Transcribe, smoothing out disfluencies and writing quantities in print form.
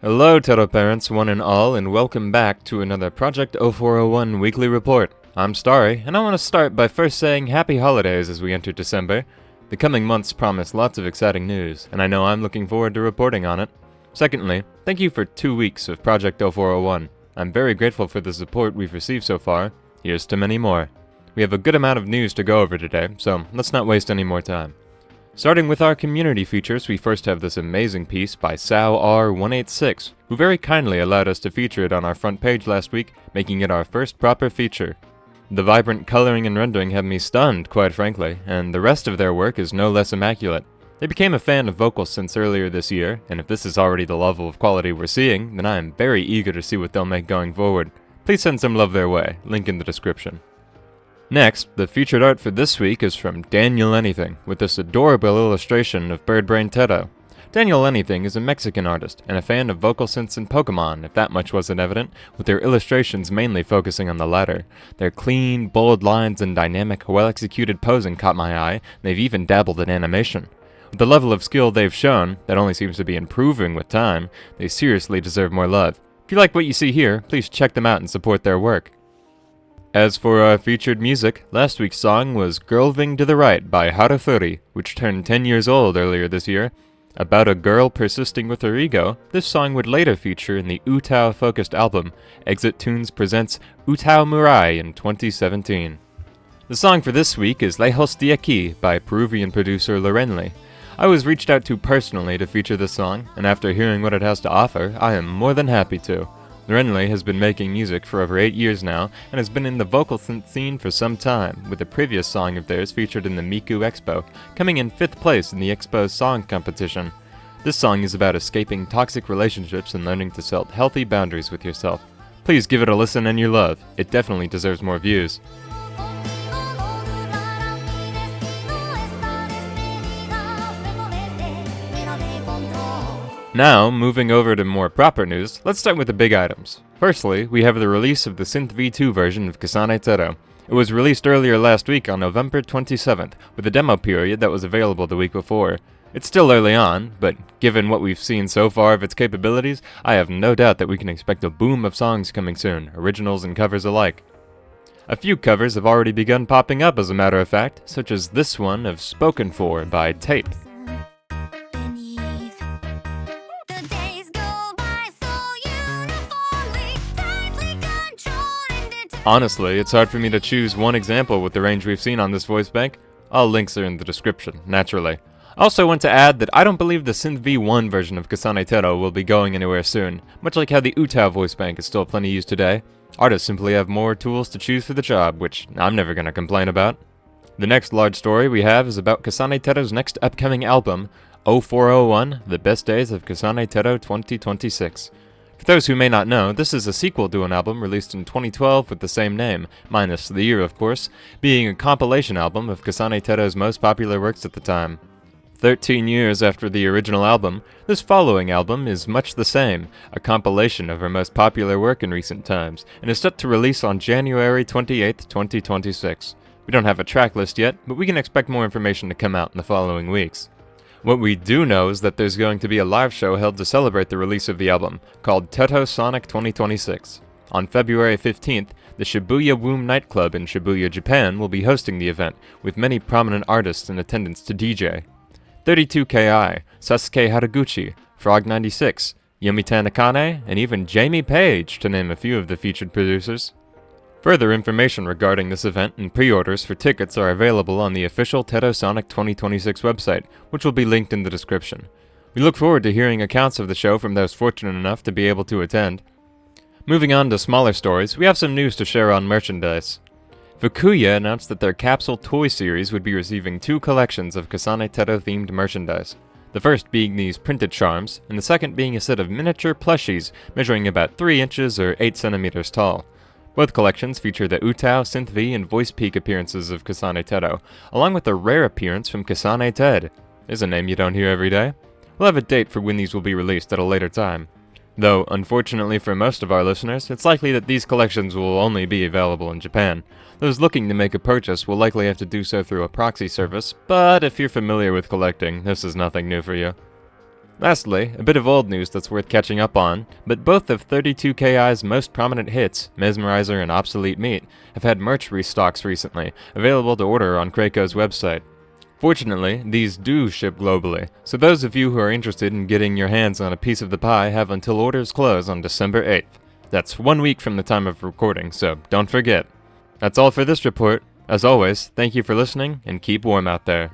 Hello Teto parents one and all, and welcome back to another Project0401 weekly report. I'm Starry, and I want to start by first saying happy holidays as we enter December. The coming months promise lots of exciting news, and I know I'm looking forward to reporting on it. Secondly, thank you for 2 weeks of Project0401. I'm very grateful for the support we've received so far. Here's to many more. We have a good amount of news to go over today, so let's not waste any more time. Starting with our community features, we first have this amazing piece by SowR186, who very kindly allowed us to feature it on our front page last week, making it our first proper feature. The vibrant coloring and rendering have me stunned, quite frankly, and the rest of their work is no less immaculate. They became a fan of vocal synths earlier this year, and if this is already the level of quality we're seeing, then I am very eager to see what they'll make going forward. Please send some love their way, link in the description. Next, the featured art for this week is from DanielAnything, with this adorable illustration of Birdbrain Teto. DanielAnything is a Mexican artist, and a fan of vocal synths and Pokemon, if that much wasn't evident, with their illustrations mainly focusing on the latter. Their clean, bold lines and dynamic, well-executed posing caught my eye, and they've even dabbled in animation. With the level of skill they've shown, that only seems to be improving with time, they seriously deserve more love. If you like what you see here, please check them out and support their work. As for our featured music, last week's song was Girlving to the Right by Harufuri, which turned 10 years old earlier this year. About a girl persisting with her ego, this song would later feature in the Utao-focused album, Exit Tunes presents Utao Murai in 2017. The song for this week is Lejos de Aquí by Peruvian producer Lorenly. I was reached out to personally to feature this song, and after hearing what it has to offer, I am more than happy to. Lorenly has been making music for over 8 years now, and has been in the vocal synth scene for some time, with a previous song of theirs featured in the Miku Expo, coming in 5th place in the Expo's song competition. This song is about escaping toxic relationships and learning to set healthy boundaries with yourself. Please give it a listen and your love. It definitely deserves more views. Now, moving over to more proper news, let's start with the big items. Firstly, we have the release of the Synth V2 version of Kasane Teto. It was released earlier last week on November 27th, with a demo period that was available the week before. It's still early on, but given what we've seen so far of its capabilities, I have no doubt that we can expect a boom of songs coming soon, originals and covers alike. A few covers have already begun popping up as a matter of fact, such as this one of Spoken For by Tape. Honestly, it's hard for me to choose one example with the range we've seen on this voice bank. All links are in the description, naturally. I also want to add that I don't believe the Synth V1 version of Kasane Teto will be going anywhere soon, much like how the Utao voice bank is still plenty used today. Artists simply have more tools to choose for the job, which I'm never going to complain about. The next large story we have is about Kasane Teto's next upcoming album, 0401, The Best Days of Kasane Teto 2026. For those who may not know, this is a sequel to an album released in 2012 with the same name, minus the year of course, being a compilation album of Kasane Teto's most popular works at the time. 13 years after the original album, this following album is much the same, a compilation of her most popular work in recent times, and is set to release on January 28, 2026. We don't have a track list yet, but we can expect more information to come out in the following weeks. What we do know is that there's going to be a live show held to celebrate the release of the album, called Teto Sonic 2026. On February 15th, the Shibuya Womb nightclub in Shibuya, Japan will be hosting the event, with many prominent artists in attendance to DJ. 32KI, Sasuke Haraguchi, Frog96, Yumi Tanakane, and even Jamie Page, to name a few of the featured producers. Further information regarding this event and pre-orders for tickets are available on the official Teto Sonic 2026 website, which will be linked in the description. We look forward to hearing accounts of the show from those fortunate enough to be able to attend. Moving on to smaller stories, we have some news to share on merchandise. Fukuya announced that their capsule toy series would be receiving 2 collections of Kasane Teto themed merchandise. The first being these printed charms, and the second being a set of miniature plushies measuring about 3 inches or 8 centimeters tall. Both collections feature the Utao, Synth V, and Voice Peak appearances of Kasane Teto, along with a rare appearance from Kasane Ted. There's a name you don't hear every day. We'll have a date for when these will be released at a later time. Though, unfortunately for most of our listeners, it's likely that these collections will only be available in Japan. Those looking to make a purchase will likely have to do so through a proxy service, but if you're familiar with collecting, this is nothing new for you. Lastly, a bit of old news that's worth catching up on, but both of 32KI's most prominent hits, Mesmerizer and Obsolete Meat, have had merch restocks recently, available to order on Krako's website. Fortunately, these do ship globally, so those of you who are interested in getting your hands on a piece of the pie have until orders close on December 8th. That's 1 week from the time of recording, so don't forget. That's all for this report. As always, thank you for listening, and keep warm out there.